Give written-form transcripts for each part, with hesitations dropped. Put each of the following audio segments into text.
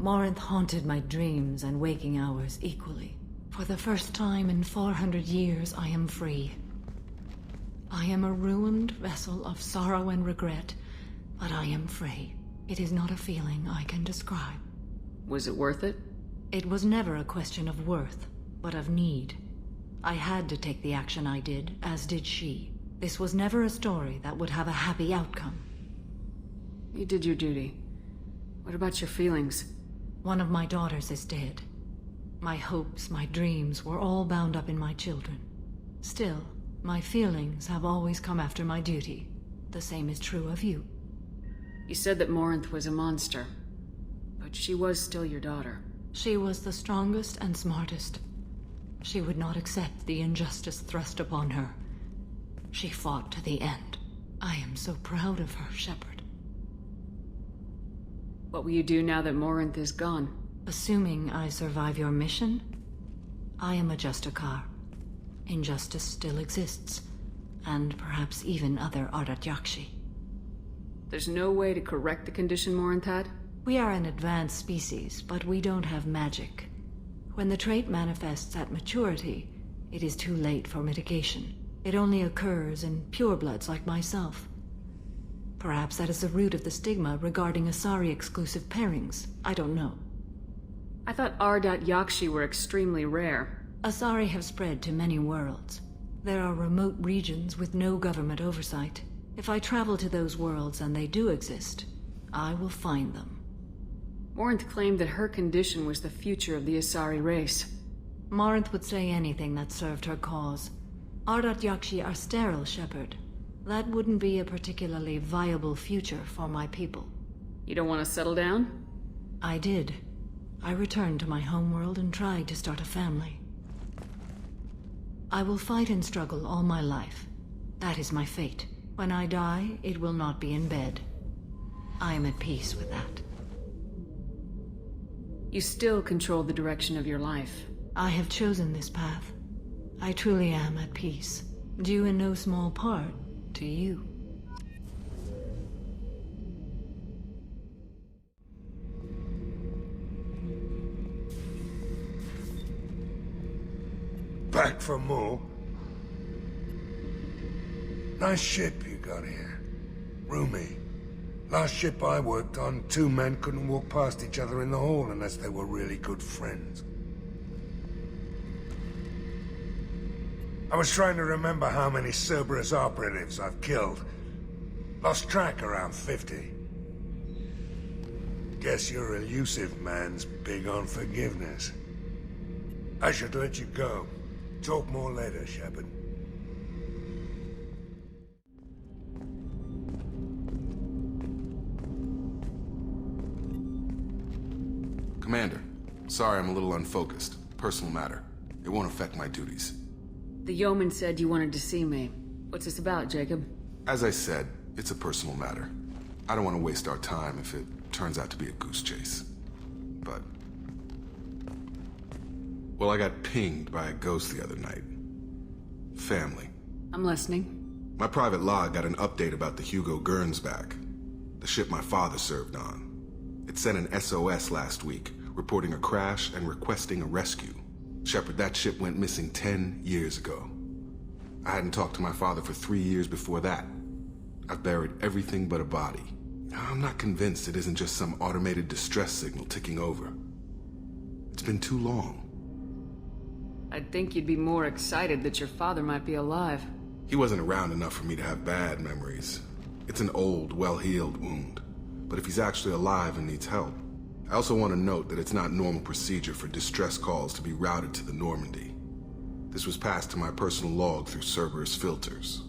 Morinth haunted my dreams and waking hours equally. For the first time in 400 years, I am free. I am a ruined vessel of sorrow and regret, but I am free. It is not a feeling I can describe. Was it worth it? It was never a question of worth, but of need. I had to take the action I did, as did she. This was never a story that would have a happy outcome. You did your duty. What about your feelings? One of my daughters is dead. My hopes, my dreams were all bound up in my children. Still, my feelings have always come after my duty. The same is true of you. You said that Morinth was a monster, but she was still your daughter. She was the strongest and smartest. She would not accept the injustice thrust upon her. She fought to the end. I am so proud of her, Shepard. What will you do now that Morinth is gone? Assuming I survive your mission, I am a Justicar. Injustice still exists, and perhaps even other Ardat-Yakshi. There's no way to correct the condition Morinth had? We are an advanced species, but we don't have magic. When the trait manifests at maturity, it is too late for mitigation. It only occurs in purebloods like myself. Perhaps that is the root of the stigma regarding Asari-exclusive pairings. I don't know. I thought Ardat-Yakshi were extremely rare. Asari have spread to many worlds. There are remote regions with no government oversight. If I travel to those worlds and they do exist, I will find them. Morinth claimed that her condition was the future of the Asari race. Morinth would say anything that served her cause. Ardat-Yakshi are sterile, Shepard. That wouldn't be a particularly viable future for my people. You don't want to settle down? I did. I returned to my homeworld and tried to start a family. I will fight and struggle all my life. That is my fate. When I die, it will not be in bed. I am at peace with that. You still control the direction of your life. I have chosen this path. I truly am at peace, due in no small part to you. Back for more? Nice ship you got here. Roomy. Last ship I worked on, two men couldn't walk past each other in the hall unless they were really good friends. I was trying to remember how many Cerberus operatives I've killed. Lost track around 50. Guess your elusive man's big on forgiveness. I should let you go. Talk more later, Shepard. Commander, sorry I'm a little unfocused. Personal matter. It won't affect my duties. The yeoman said you wanted to see me. What's this about, Jacob? As I said, it's a personal matter. I don't want to waste our time if it turns out to be a goose chase. But... well, I got pinged by a ghost the other night. Family. I'm listening. My private log got an update about the Hugo Gernsback, the ship my father served on. It sent an SOS last week, reporting a crash and requesting a rescue. Shepard, that ship went missing 10 years ago. I hadn't talked to my father for 3 years before that. I've buried everything but a body. I'm not convinced it isn't just some automated distress signal ticking over. It's been too long. I'd think you'd be more excited that your father might be alive. He wasn't around enough for me to have bad memories. It's an old, well-healed wound. But if he's actually alive and needs help, I also want to note that it's not normal procedure for distress calls to be routed to the Normandy. This was passed to my personal log through Cerberus filters.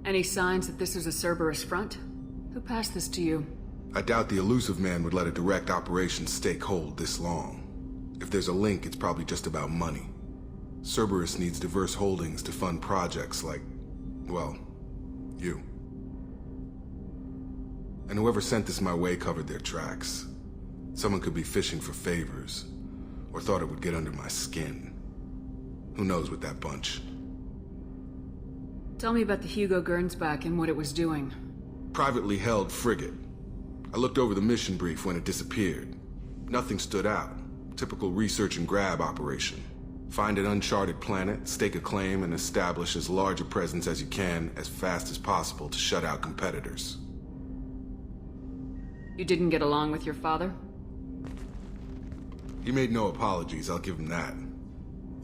Any signs that this is a Cerberus front? Who passed this to you? I doubt the elusive man would let a direct operation stake hold this long. If there's a link, it's probably just about money. Cerberus needs diverse holdings to fund projects like, well, you. And whoever sent this my way covered their tracks. Someone could be fishing for favors, or thought it would get under my skin. Who knows with that bunch? Tell me about the Hugo Gernsback and what it was doing. Privately held frigate. I looked over the mission brief when it disappeared. Nothing stood out. Typical research and grab operation. Find an uncharted planet, stake a claim, and establish as large a presence as you can as fast as possible to shut out competitors. You didn't get along with your father? He made no apologies, I'll give him that.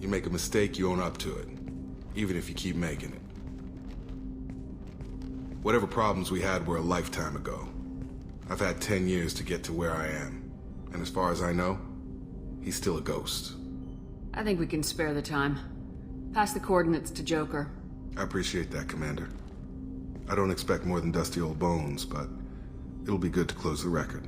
You make a mistake, you own up to it. Even if you keep making it. Whatever problems we had were a lifetime ago. I've had 10 years to get to where I am. And as far as I know, he's still a ghost. I think we can spare the time. Pass the coordinates to Joker. I appreciate that, Commander. I don't expect more than dusty old bones, but it'll be good to close the record.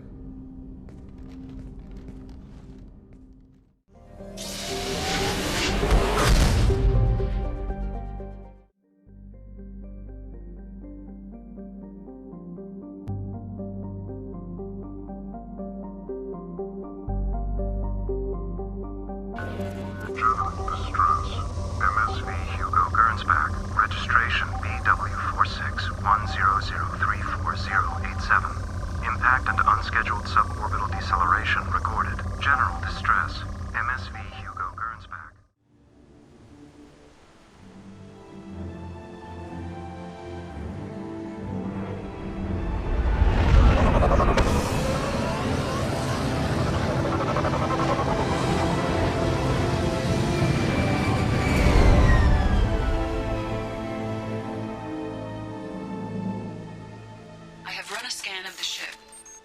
Journal distress. MSV Hugo Gernsback. Registration BW4610034087. Impact and unscheduled suborbital deceleration recorded. General distress. MSV Hugo Gernsback. I have run a scan of the ship.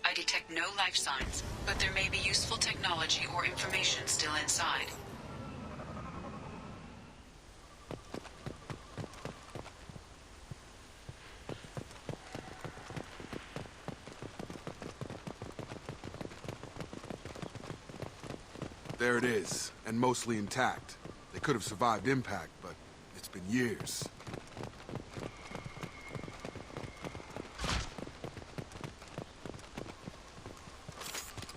I detect no life signs, but there may be useful technology or information still inside. There it is, and mostly intact. They could have survived impact, but it's been years.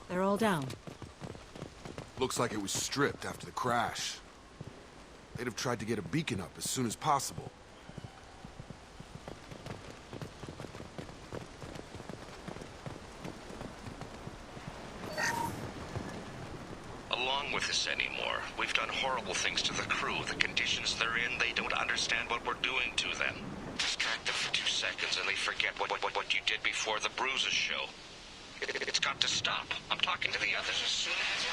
They're all down. Looks like it was stripped after the crash. They'd have tried to get a beacon up as soon as possible. Along with this anymore. We've done horrible things to the crew. The conditions they're in, they don't understand what we're doing to them. Distract them for 2 seconds and they forget what you did before the bruises show. It's got to stop. I'm talking to the others as soon as...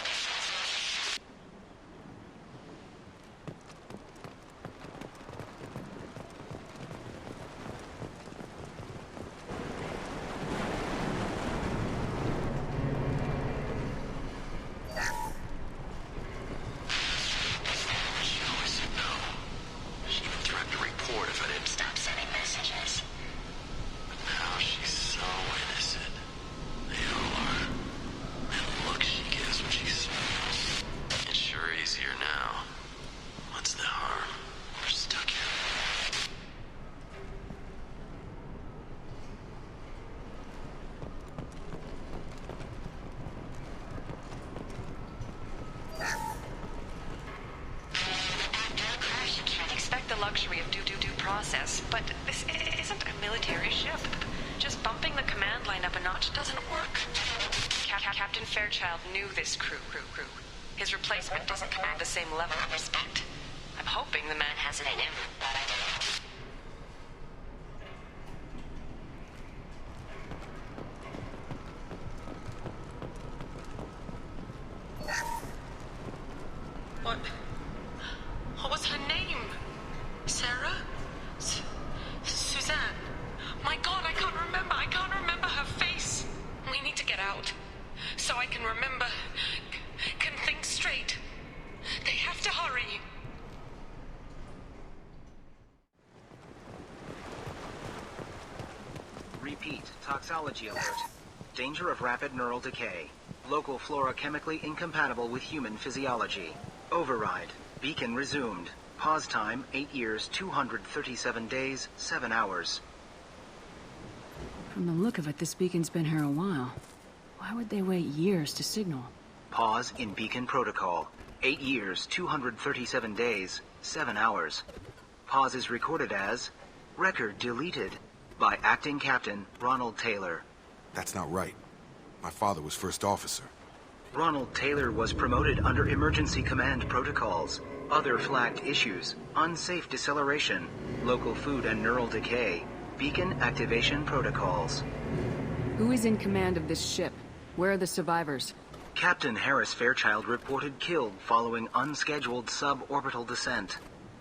luxury of due process, but this isn't a military ship. Just bumping the command line up a notch doesn't work. Captain Fairchild knew this crew. His replacement doesn't command the same level of respect. I'm hoping the man has it in him. What was her name? Sarah? Suzanne? My God, I can't remember her face. We need to get out. So I can remember, can think straight. They have to hurry. Repeat, toxology alert. Danger of rapid neural decay. Local flora chemically incompatible with human physiology. Override. Beacon resumed. Pause time, 8 years, 237 days, 7 hours. From the look of it, this beacon's been here a while. Why would they wait years to signal? Pause in beacon protocol. 8 years, 237 days, 7 hours. Pause is recorded as record deleted by Acting Captain Ronald Taylor. That's not right. My father was first officer. Ronald Taylor was promoted under emergency command protocols. Other flagged issues: unsafe deceleration, local food and neural decay, beacon activation protocols. Who is in command of this ship? Where are the survivors? Captain Harris Fairchild reported killed following unscheduled suborbital descent.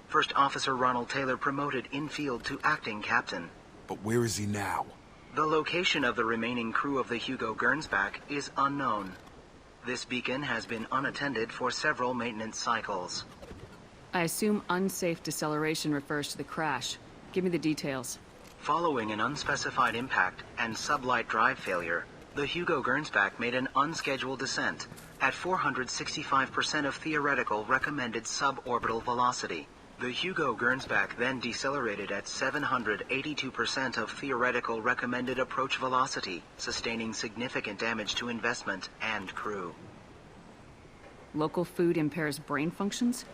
First Officer Ronald Taylor promoted in-field to acting captain. But where is he now? The location of the remaining crew of the Hugo Gernsback is unknown. This beacon has been unattended for several maintenance cycles. I assume unsafe deceleration refers to the crash. Give me the details. Following an unspecified impact and sublight drive failure, the Hugo Gernsback made an unscheduled descent at 465% of theoretical recommended suborbital velocity. The Hugo Gernsback then decelerated at 782% of theoretical recommended approach velocity, sustaining significant damage to investment and crew. Local food impairs brain functions?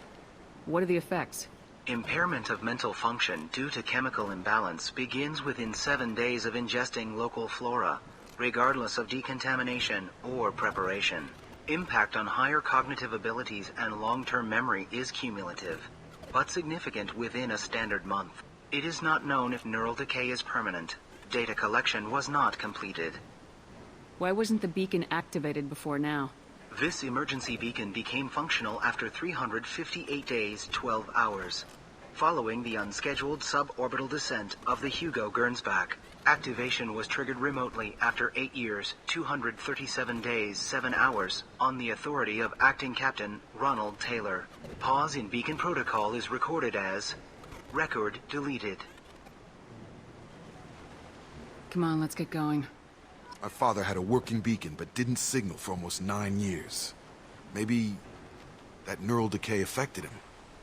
What are the effects? Impairment of mental function due to chemical imbalance begins within 7 days of ingesting local flora, regardless of decontamination or preparation. Impact on higher cognitive abilities and long-term memory is cumulative, but significant within a standard month. It is not known if neural decay is permanent. Data collection was not completed. Why wasn't the beacon activated before now? This emergency beacon became functional after 358 days, 12 hours, following the unscheduled suborbital descent of the Hugo Gernsback. Activation was triggered remotely after 8 years, 237 days, 7 hours, on the authority of Acting Captain Ronald Taylor. Pause in beacon protocol is recorded as record deleted. Come on, let's get going. My father had a working beacon, but didn't signal for almost 9 years. Maybe that neural decay affected him.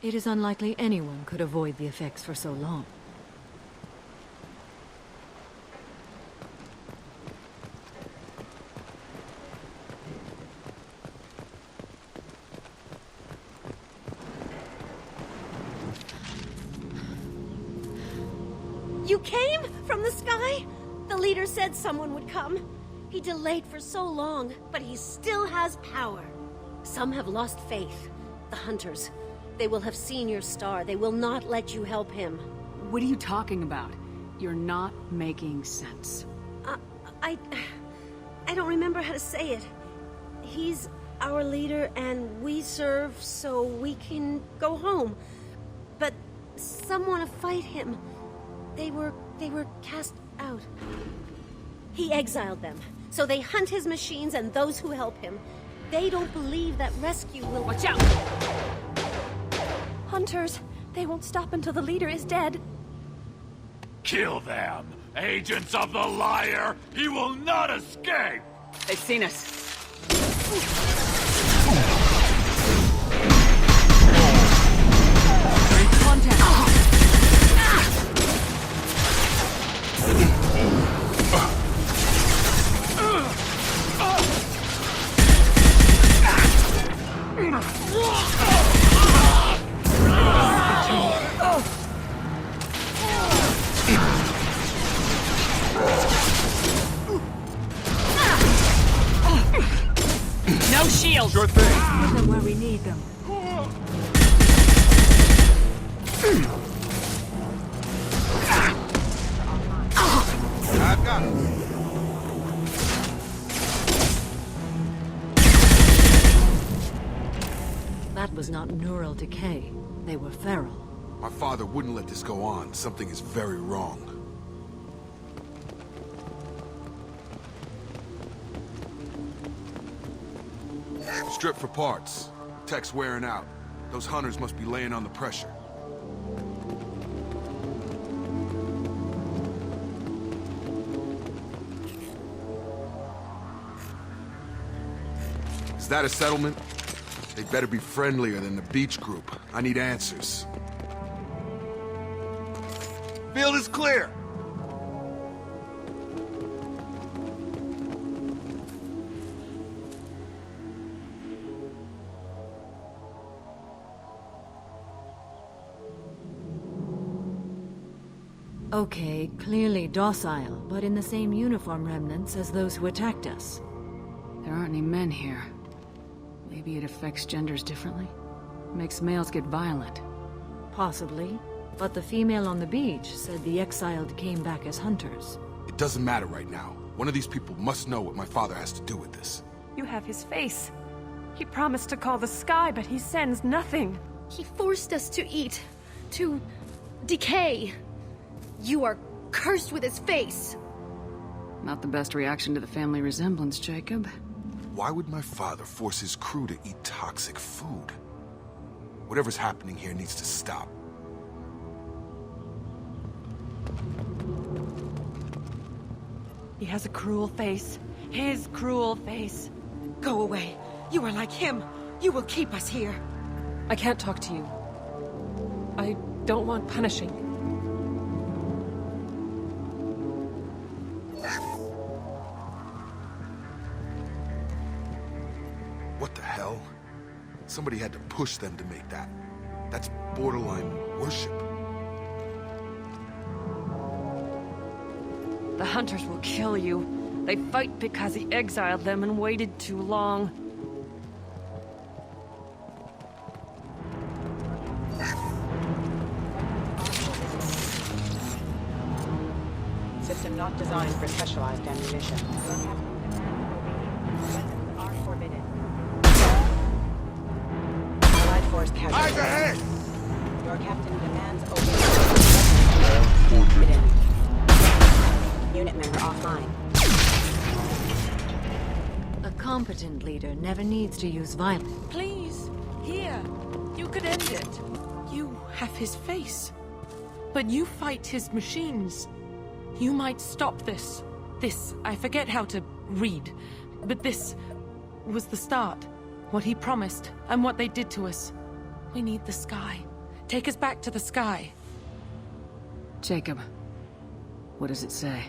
It is unlikely anyone could avoid the effects for so long. You came from the sky? The leader said someone would come. He delayed for so long, but he still has power. Some have lost faith. The hunters. They will have seen your star. They will not let you help him. What are you talking about? You're not making sense. I don't remember how to say it. He's our leader and we serve so we can go home. But some want to fight him. They were cast out. He exiled them, so they hunt his machines and those who help him. They don't believe that rescue will— Watch out! Hunters, they won't stop until the leader is dead. Kill them! Agents of the liar! He will not escape! They've seen us. Contact! No shield! Sure thing! Put them where we need them. I've got it. That was not neural decay. They were feral. My father wouldn't let this go on. Something is very wrong. Strip for parts. Tech's wearing out. Those hunters must be laying on the pressure. Is that a settlement? They better be friendlier than the beach group. I need answers. Field is clear! Okay, clearly docile, but in the same uniform remnants as those who attacked us. There aren't any men here. Maybe it affects genders differently? Makes males get violent. Possibly. But the female on the beach said the exiled came back as hunters. It doesn't matter right now. One of these people must know what my father has to do with this. You have his face. He promised to call the sky, but he sends nothing. He forced us to eat. To decay. You are cursed with his face. Not the best reaction to the family resemblance, Jacob. Why would my father force his crew to eat toxic food? Whatever's happening here needs to stop. He has a cruel face. His cruel face. Go away. You are like him. You will keep us here. I can't talk to you. I don't want punishing. What the hell? Somebody had to push them to make that. That's borderline worship. The hunters will kill you. They fight because he exiled them and waited too long. System not designed for specialized ammunition. Weapons are forbidden. Allied force casualties. Your captain demands forbidden. Unit member offline. A competent leader never needs to use violence. Please, here. You could end it. You have his face. But you fight his machines. You might stop this. This, I forget how to read. But this was the start. What he promised, and what they did to us. We need the sky. Take us back to the sky. Jacob, what does it say?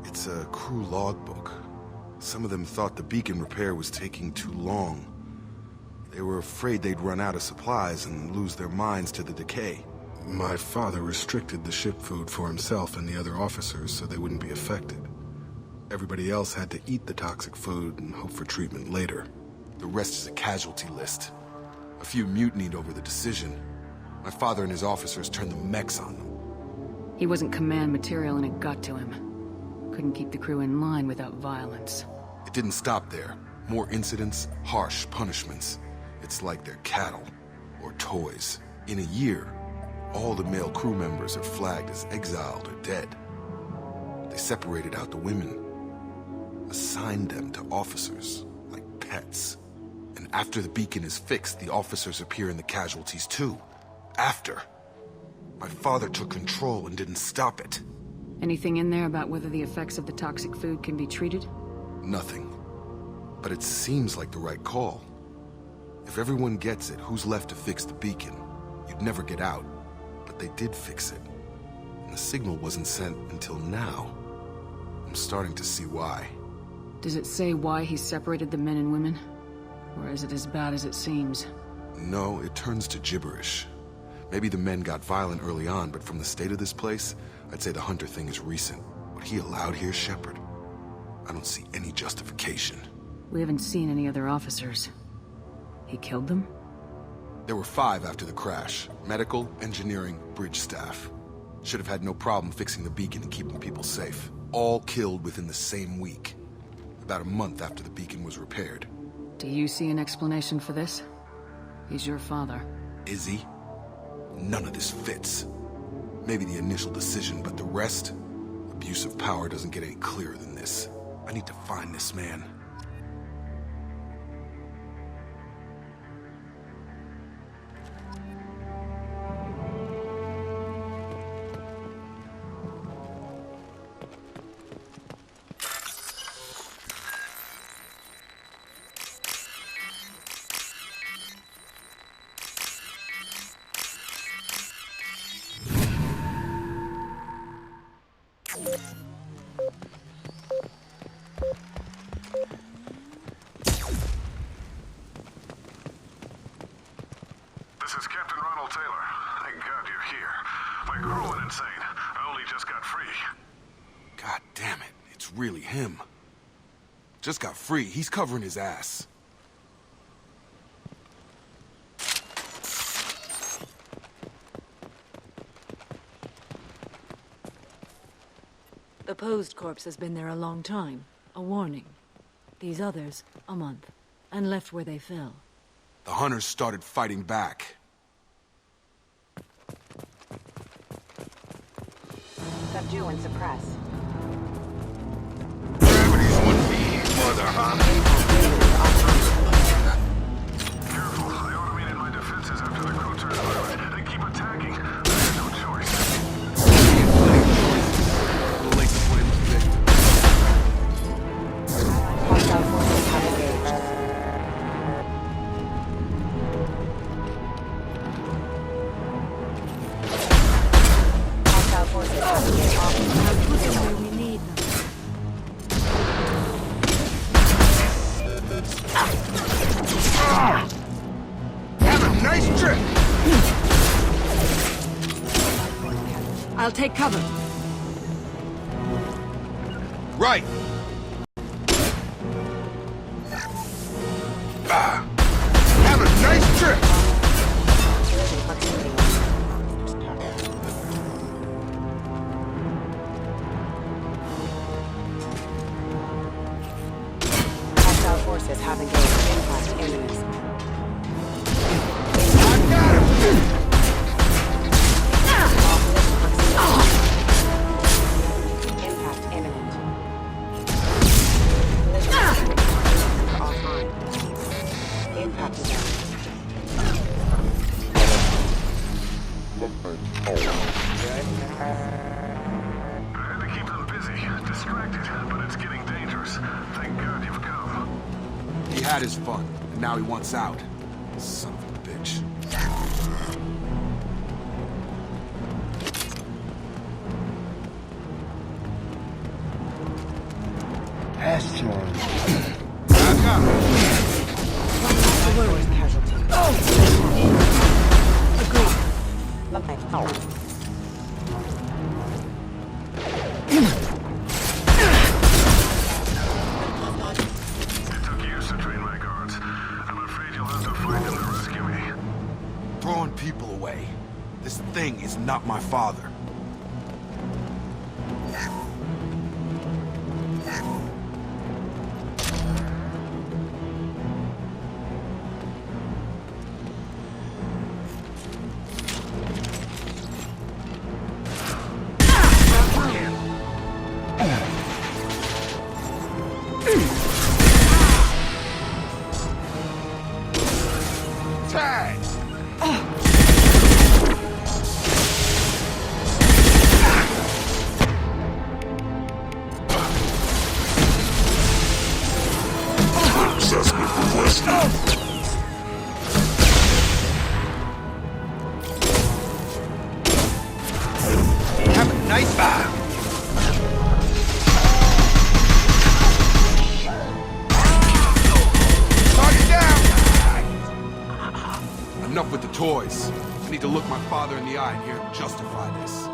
It's a crew logbook. Some of them thought the beacon repair was taking too long. They were afraid they'd run out of supplies and lose their minds to the decay. My father restricted the ship food for himself and the other officers so they wouldn't be affected. Everybody else had to eat the toxic food and hope for treatment later. The rest is a casualty list. A few mutinied over the decision. My father and his officers turned the mechs on them. He wasn't command material and it got to him. Couldn't keep the crew in line without violence. It didn't stop there. More incidents, harsh punishments. It's like they're cattle, or toys. In a year, all the male crew members are flagged as exiled or dead. They separated out the women, assigned them to officers, like pets. And after the beacon is fixed, the officers appear in the casualties too. After. My father took control and didn't stop it. Anything in there about whether the effects of the toxic food can be treated? Nothing. But it seems like the right call. If everyone gets it, who's left to fix the beacon? You'd never get out. But they did fix it. And the signal wasn't sent until now. I'm starting to see why. Does it say why he separated the men and women? Or is it as bad as it seems? No, it turns to gibberish. Maybe the men got violent early on, but from the state of this place, I'd say the Hunter thing is recent. What he allowed here, Shepard, I don't see any justification. We haven't seen any other officers. He killed them? There were 5 after the crash. Medical, engineering, bridge staff. Should have had no problem fixing the beacon and keeping people safe. All killed within the same week. About a month after the beacon was repaired. Do you see an explanation for this? He's your father. Is he? None of this fits. Maybe the initial decision, but the rest? Abuse of power doesn't get any clearer than this. I need to find this man. Just got free. He's covering his ass. supposed corpse has been there a long time. A warning. These others, a month. And left where they fell. The hunters started fighting back. Subdue and suppress. Gravity's one me, mother, huh? Careful, I automated my defenses after the crew turned violent. They keep attacking. There's no choice. The late to put him to victim. Hostile forces have engaged. Hostile forces have engaged. Put them where we need them. Have a nice trip! I'll take cover. Right! Have a nice trip! Hostile forces have engaged. Impact imminent. I got him! Impact imminent. Offline. Impact event. I had to keep them busy, distracted, but it's getting dangerous. Thank God you've come. He had his fun, and now he wants out. Son of a bitch. That's John. I got him. Force casualty. It took years to train my guards. I'm afraid you'll have to fight them to rescue me. Throwing people away. This thing is not my father. Tag! Have a nice vibe. Target down! Enough with the toys. I need to look my father in the eye and hear him justify this.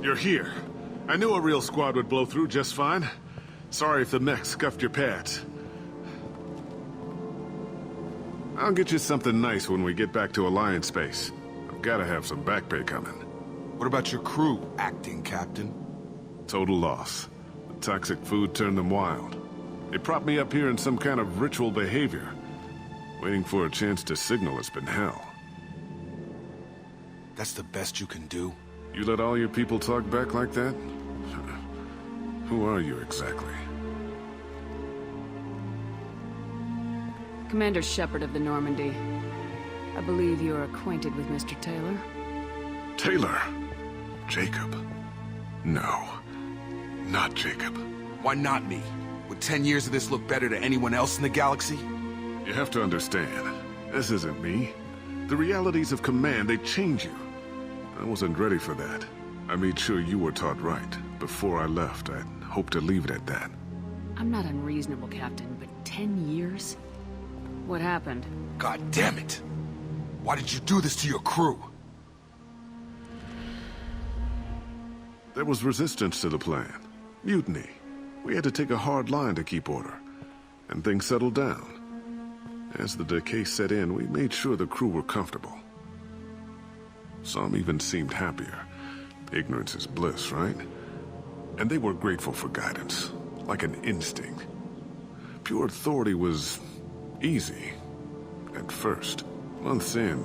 You're here. I knew a real squad would blow through just fine. Sorry if the mech scuffed your pads. I'll get you something nice when we get back to Alliance space. I've gotta have some back pay coming. What about your crew, acting captain? Total loss. The toxic food turned them wild. They propped me up here in some kind of ritual behavior. Waiting for a chance to signal has been hell. That's the best you can do? You let all your people talk back like that? Who are you exactly? Commander Shepard of the Normandy. I believe you're acquainted with Mr. Taylor? Taylor? Jacob? No. Not Jacob. Why not me? Would 10 years of this look better to anyone else in the galaxy? You have to understand, this isn't me. The realities of command, they change you. I wasn't ready for that. I made sure you were taught right. Before I left, I hoped to leave it at that. I'm not unreasonable, Captain, but 10 years? What happened? God damn it! Why did you do this to your crew? There was resistance to the plan. Mutiny. We had to take a hard line to keep order. And things settled down. As the decay set in, we made sure the crew were comfortable. Some even seemed happier. Ignorance is bliss, right? And they were grateful for guidance, like an instinct. Pure authority was easy, at first. Months in,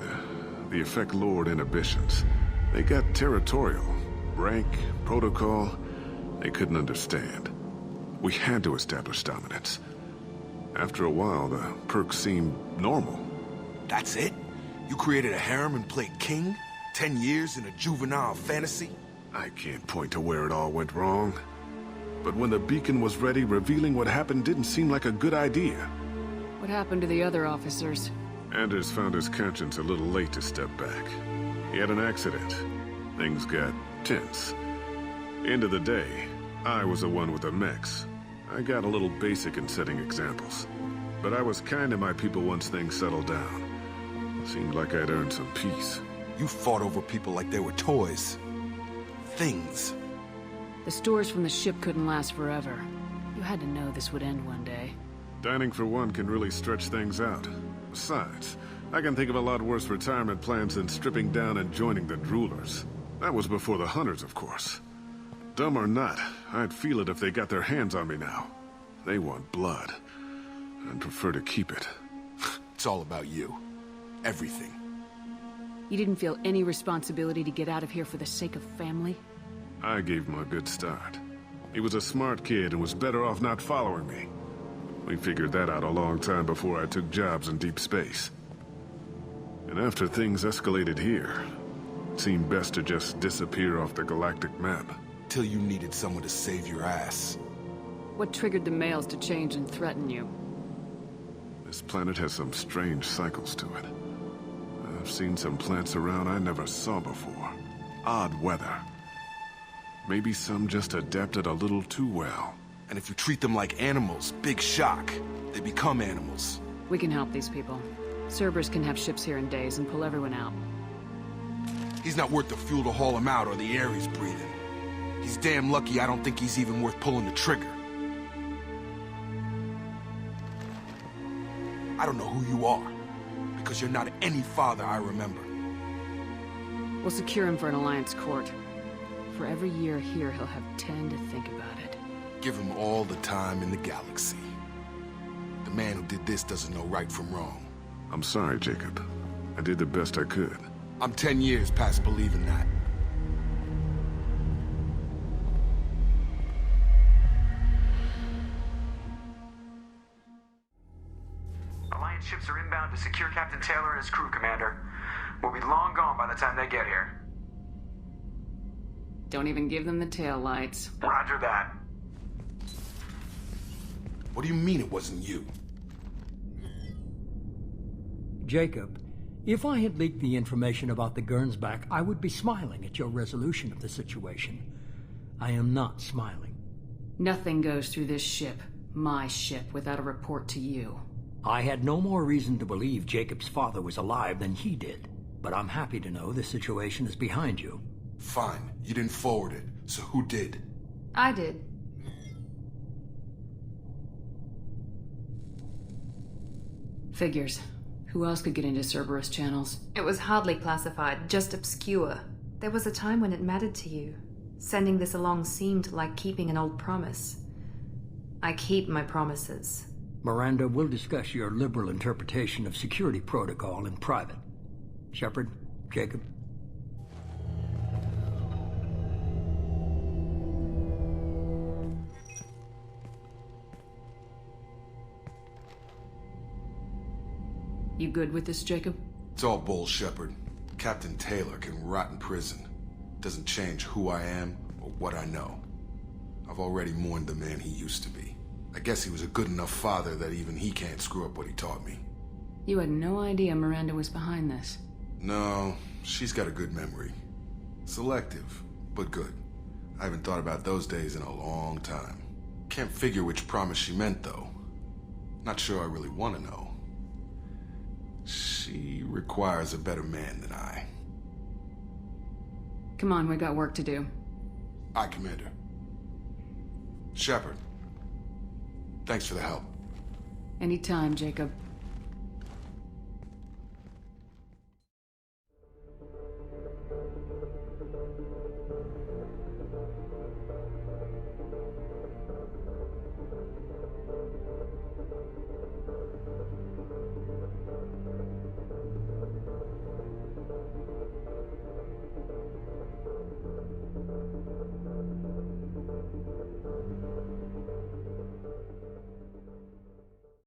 the effect lowered inhibitions. They got territorial. Rank, protocol, they couldn't understand. We had to establish dominance. After a while, the perks seemed normal. That's it? You created a harem and played king? 10 years in a juvenile fantasy? I can't point to where it all went wrong. But when the beacon was ready, revealing what happened didn't seem like a good idea. What happened to the other officers? Anders found his conscience a little late to step back. He had an accident. Things got tense. End of the day, I was the one with the mechs. I got a little basic in setting examples. But I was kind to my people once things settled down. Seemed like I'd earned some peace. You fought over people like they were toys. Things. The stores from the ship couldn't last forever. You had to know this would end one day. Dining for one can really stretch things out. Besides, I can think of a lot worse retirement plans than stripping down and joining the droolers. That was before the hunters, of course. Dumb or not, I'd feel it if they got their hands on me now. They want blood. I'd prefer to keep it. It's all about you. Everything. You didn't feel any responsibility to get out of here for the sake of family? I gave him a good start. He was a smart kid and was better off not following me. We figured that out a long time before I took jobs in deep space. And after things escalated here, it seemed best to just disappear off the galactic map. Till you needed someone to save your ass. What triggered the males to change and threaten you? This planet has some strange cycles to it. I've seen some plants around I never saw before. Odd weather. Maybe some just adapted a little too well. And if you treat them like animals, big shock. They become animals. We can help these people. Cerberus can have ships here in days and pull everyone out. He's not worth the fuel to haul him out or the air he's breathing. He's damn lucky I don't think he's even worth pulling the trigger. I don't know who you are, because you're not any father I remember. We'll secure him for an Alliance court. For every year here, he'll have 10 to think about it. Give him all the time in the galaxy. The man who did this doesn't know right from wrong. I'm sorry, Jacob. I did the best I could. I'm 10 years past believing that. Alliance ships are inbound to secure Captain Taylor and his crew, Commander. We'll be long gone by the time they get here. Don't even give them the tail lights. Roger that. What do you mean it wasn't you? Jacob, if I had leaked the information about the Gernsback, I would be smiling at your resolution of the situation. I am not smiling. Nothing goes through this ship, my ship, without a report to you. I had no more reason to believe Jacob's father was alive than he did, but I'm happy to know the situation is behind you. Fine, you didn't forward it, so who did? I did. Figures. Who else could get into Cerberus channels? It was hardly classified, just obscure. There was a time when it mattered to you. Sending this along seemed like keeping an old promise. I keep my promises. Miranda, we'll discuss your liberal interpretation of security protocol in private. Shepard, Jacob. You good with this, Jacob? It's all bull, Shepard. Captain Taylor can rot in prison. Doesn't change who I am or what I know. I've already mourned the man he used to be. I guess he was a good enough father that even he can't screw up what he taught me. You had no idea Miranda was behind this. No, she's got a good memory. Selective, But good. I haven't thought about those days in a long time. Can't figure which promise she meant, though. Not sure I really want to know. She requires a better man than I. Come on, we got work to do. Aye, Commander. Shepard. Thanks for the help. Anytime, Jacob.